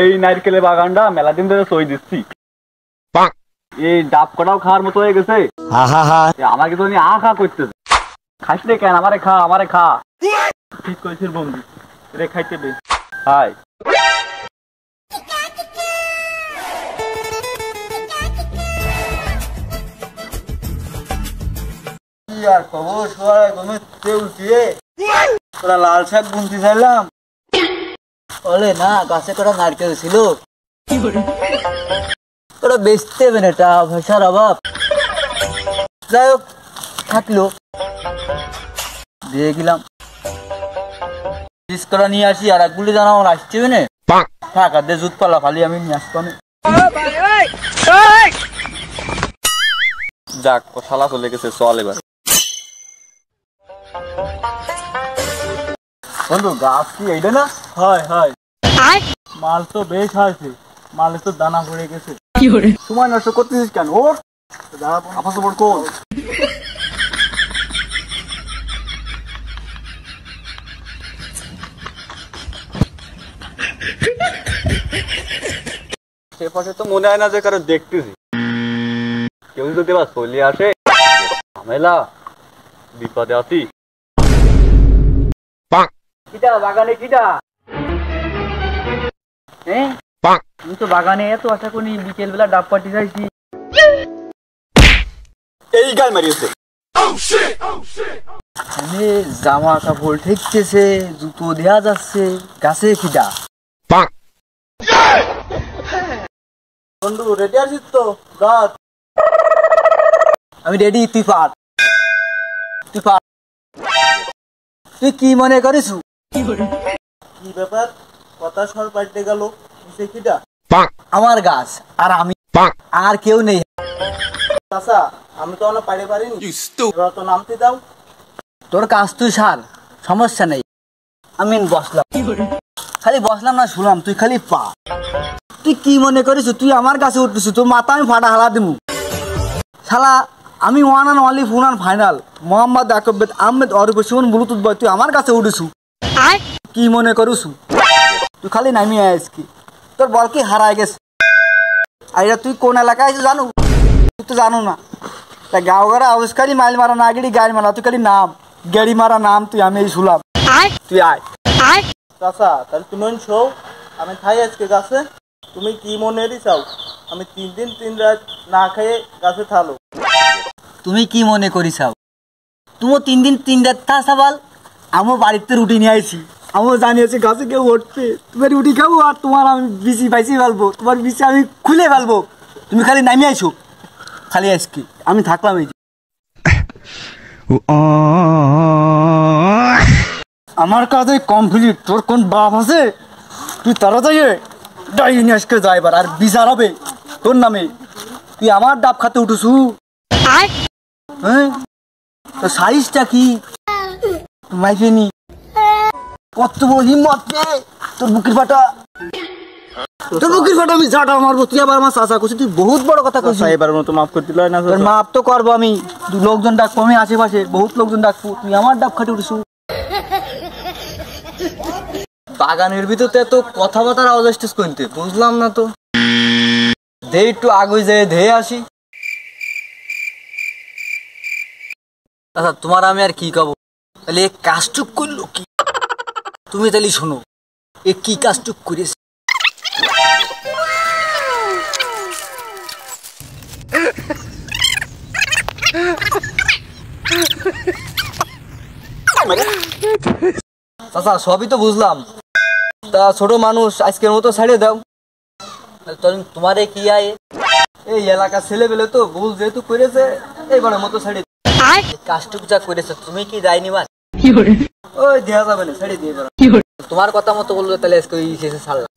এই নারকেলের বাগানটা মেলা দিন ধরে সই দিচ্ছি, এই ডাব কটাও খাওয়ার মতো হয়ে গেছে। আমাকে তো আ খা করতেছে, খাইস রে কেন? আমারে খা, আমারে খা। ঠিক করেছিস বন্ধু, রে খাইতে দে। হাই আর খবর তোরা লাল শাক বুনতে চাইলাম বলে না, গাছে কটা নারকেল ছিল ওরা বেচতে হবে না, টাকা পয়সার অভাব। যাই হোক থাকলো, দিয়ে গেলাম করা নিয়ে আসি। আর একগুলি জানা আমার আসছে না, থাক আর জুত পালা খালি আমি নিয়ে আসতাম। যাক শালা চলে গেছে, চল এবার। বন্ধু গাছ কি এইটা না? হয় হয়, মাল তো বেশ হয়েছে, মালে তো দানা পড়ে গেছে। সময় নষ্ট করতেছিস কেন? ওর কোন সে পাশে তো মনে হয় না যে কারো দেখতেছি। কেউ যদি এবার চলে আসে ঝামেলা, বিপদে আছি। কিটা বাগানে কিটা? তুমি তো বাগানে এত আশা করি বিকেল বেলা ডাব পাটি যাইছি। এই গাল মারিয়েছে, জামা কাপড় ঠেকতেছে, জুতো দেয়া যাচ্ছে, গাছে কিটা? বন্ধু রেডি আছিস তো? আমি রেডি, তুই পার, তুই পার। তুই কি মনে করিস? কি ব্যাপার, কথা সর পাল্টে গেল? কিটা? আমার গাছ আর আমি, আর কেউ নেই। আচ্ছা আমি তো অনেক পারে পারিনি, তো নামতে দাও। তোর কাজ তুই সার, সমস্যা নেই। আমি বসলাম, খালি বসলাম না শুনলাম, তুই খালি পা। তুই কি মনে করিস তুই আমার কাছে উঠতেছ? তোর মাথা আমি ফাটা হালা দিব শালা। আমি one and only full and final Mohammad Ahmed Ahmed Arup Suman bluetooth boy. তুই আমার কাছে উঠেছু, কি মনে করিস? তুই খালি নামি আইস কি? তোর বল কি হারায় গেছে? আর এটা তুই কোন এলাকায় আছিস জানো? তুই তো জানো না। তা গাঁও ঘরে আউসকারি মাইল মারা না গেড়ি গাড়ি মারা, তুই খালি নাম গেড়ি মারা নাম। তুই আমি এই শুলাম, তুই আয়। চাচা তাহলে তুমি শো, আমি খাই আজকে গাছে। তুমি কি মনে চাও আমি 3 দিন 3 রাত না খেয়ে গাছে থালো? তুমি কি মনে করি চাও? তুমি 3 দিন 3 রাত থা সাবাল। আমি বাড়িতে রুটি নিয়ে আইছি, আমিও জানিয়েছি গাছে কেউ উঠবে। তুমি রুটি খাবো আর তোমার আমি বিচি পাইছি ফেলবো, তোমার বিচি আমি খুলে ফেলবো। তুমি খালি নামি আইছো, খালি আজকে আমি থাকলাম এই। আমার কাছে কমপ্লিট। তোর কোন বাপ আছে? তুই তাড়াতাড়ি ডাইনি আজকে যাইবার আর বিচার হবে তোর নামে। তুই আমার ডাব খাতে উঠেছু? হ্যাঁ তোর সাইজটা কি মাইফেনি? কত বড় হিম্মত পেয়ে তোর বুকের ফাটা, তোর বুকের ফাটা আমি জাটা মারবো। তুই আবার আমার চাচা করছিস, তুই বহুত বড় কথা করছিস। এবার মতো মাফ করতে লয় না? মাফ তো করবো আমি, লোকজন ডাকবো আমি, আশেপাশে বহুত লোকজন ডাকবো। তুই আমার ডাব খাটে উঠেছু। বাগানের ভিতরে এত কথাবার্তার আওয়াজ আসছিস কইতে, বুঝলাম না তো। দে একটু আগে যেয়ে ধেয়ে আসি। আচ্ছা তোমার আমি আর কি কব, তাহলে এ কাজটুক করলো কি? তুমি তাহলে শোনো এ কি কাজটুক করেছে। আচ্ছা সবই তো বুঝলাম, তা ছোট মানুষ আজকের মতো ছেড়ে দাও। তোমারে কি আয় এই এলাকার ছেলে পেলে তো ভুল যেহেতু করেছে, এইবারের মতো ছেড়ে কাজটুক যা করেছে। তুমি কি যায়নি বা ওই দেওয়া যাবে না, ছেড়ে দিয়ে তোমার কথা মতো বললো, তাহলে আজকে ছাড়লাম।